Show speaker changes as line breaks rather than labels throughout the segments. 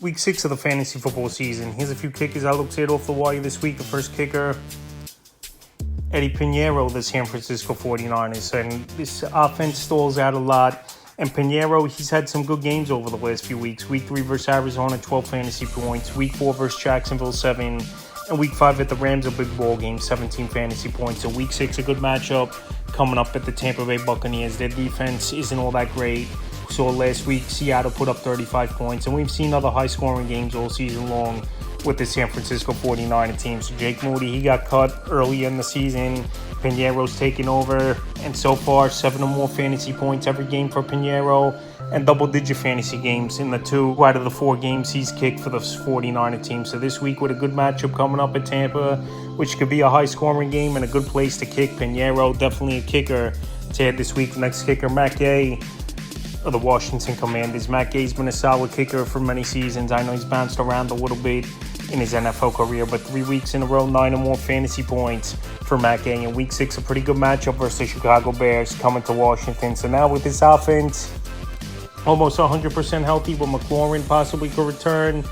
Week 6 of the fantasy football season. Here's a few kickers I looked at off the wire this week. The first kicker, Eddie Pinheiro, the San Francisco 49ers. And this offense stalls out a lot. And Pinheiro, he's had some good games over the last few weeks. Week 3 versus Arizona, 12 fantasy points. Week 4 versus Jacksonville, 7. And Week 5 at the Rams, a big ball game, 17 fantasy points. So Week 6, a good matchup coming up at the Tampa Bay Buccaneers. Their defense isn't all that great. So last week, Seattle put up 35 points. And we've seen other high-scoring games all season long with the San Francisco 49er team. So Jake Moody, he got cut early in the season. Pinheiro's taken over. And so far, 7 or more fantasy points every game for Pinheiro. And double-digit fantasy games in the 2 out of the 4 games he's kicked for the 49er team. So this week with a good matchup coming up at Tampa, which could be a high-scoring game and a good place to kick. Pinheiro, definitely a kicker to add this week. The next kicker, Matt Gay of the Washington Commanders. Matt Gay's been a solid kicker for many seasons. I know he's bounced around a little bit in his NFL career, but 3 weeks in a row, 9 or more fantasy points for Matt Gay. In Week 6, a pretty good matchup versus the Chicago Bears coming to Washington. So now with this offense almost 100% healthy, with McLaurin possibly could return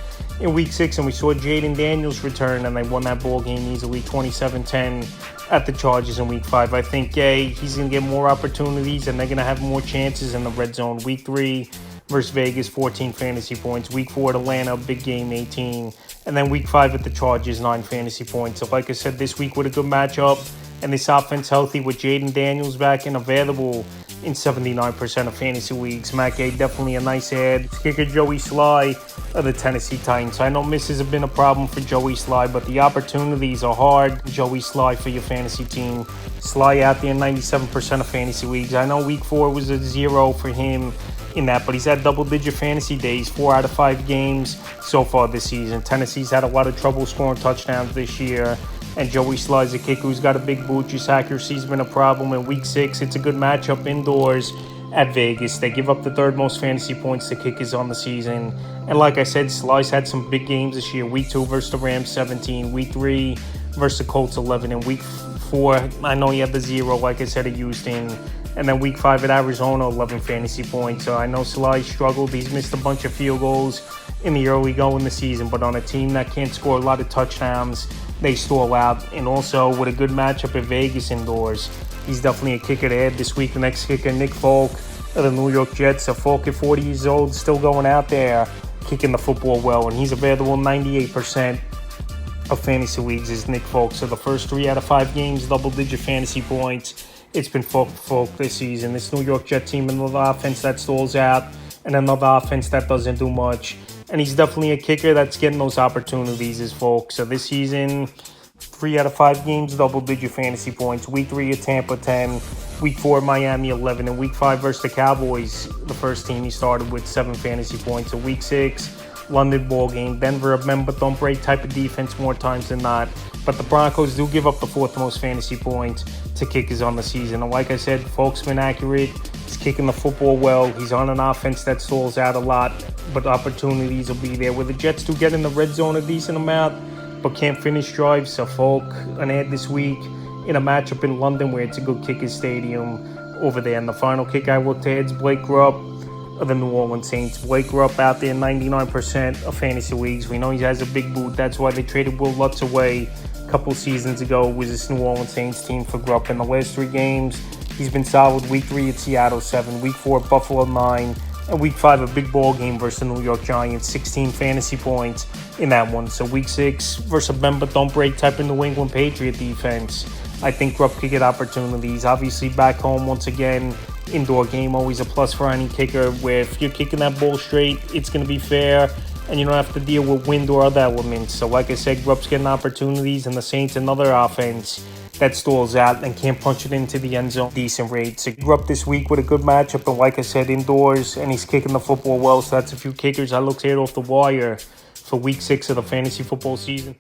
in Week 6, and we saw Jaden Daniels return, and they won that ball game easily, 27-10 at the Chargers in Week 5. I think Gay, he's going to get more opportunities, and they're going to have more chances in the red zone. Week 3 versus Vegas, 14 fantasy points. Week 4 at Atlanta, big game, 18. And then Week 5 at the Chargers, 9 fantasy points. So like I said, this week with a good matchup, and this offense healthy with Jaden Daniels back and available in 79% of fantasy leagues. Matt Gay, definitely a nice add. Kicker Joey Sly of the Tennessee Titans. I know misses have been a problem for Joey Sly, but the opportunities are hard. Joey Sly for your fantasy team. Sly out there in 97% of fantasy leagues. I know Week 4 was a 0 for him in that, but he's had double-digit fantasy days, 4 out of 5 games so far this season. Tennessee's had a lot of trouble scoring touchdowns this year. And Joey Sly's a kicker who's got a big boot. Just accuracy's been a problem. In Week 6, it's a good matchup indoors at Vegas. They give up the 3rd most fantasy points to kickers on the season. And like I said, Sly's had some big games this year. Week 2 versus the Rams, 17. Week 3 versus the Colts, 11. And Week 4, I know he had the 0, like I said, at Houston. And then Week 5 at Arizona, 11 fantasy points. So I know Sly struggled. He's missed a bunch of field goals in the early go in the season. But on a team that can't score a lot of touchdowns, they stall out. And also with a good matchup at Vegas indoors, he's definitely a kicker to add this week. The next kicker, Nick Folk of the New York Jets. So Folk at 40 years old, still going out there, kicking the football well. And he's available 98% of fantasy leagues is Nick Folk. So the first 3 out of 5 games, double-digit fantasy points. It's been Folk this season. This New York Jet team, another offense that stalls out, and another offense that doesn't do much. And he's definitely a kicker that's getting those opportunities is Folk. So this season, 3 out of 5 games, double-digit fantasy points. Week 3 at Tampa, 10. Week 4 Miami, 11. And Week 5 versus the Cowboys, the first team he started with 7 fantasy points. So Week 6, London ball game. Denver, a bend but don't break type of defense more times than not. But the Broncos do give up the 4th most fantasy points to kickers on the season. And like I said, Folk's been accurate. He's kicking the football well. He's on an offense that stalls out a lot, but opportunities will be there. Where the Jets do get in the red zone a decent amount, but can't finish drives. So Folk, an ad this week in a matchup in London where it's a good kicker stadium over there. And the final kick I looked at is Blake Grupp of the New Orleans Saints. Blake Grupp out there in 99% of fantasy leagues. We know he has a big boot. That's why they traded Will Lutz away a couple seasons ago with this New Orleans Saints team for Grupp. In the last 3 games, he's been solid. Week 3 at Seattle, 7. Week 4 at Buffalo, 9. And Week 5, a big ball game versus the New York Giants, 16 fantasy points in that one. So Week 6 versus a bend but don't break type of New England Patriot defense. I think Grupp could get opportunities. Obviously, back home, once again, indoor game, always a plus for any kicker, where if you're kicking that ball straight, it's going to be fair, and you don't have to deal with wind or other elements. So like I said, Grupp's getting opportunities, and the Saints, another offense that stalls out and can't punch it into the end zone decent rates. So Grupp this week with a good matchup, and like I said, indoors, and he's kicking the football well. So that's a few kickers I looked at off the wire for Week 6 of the fantasy football season.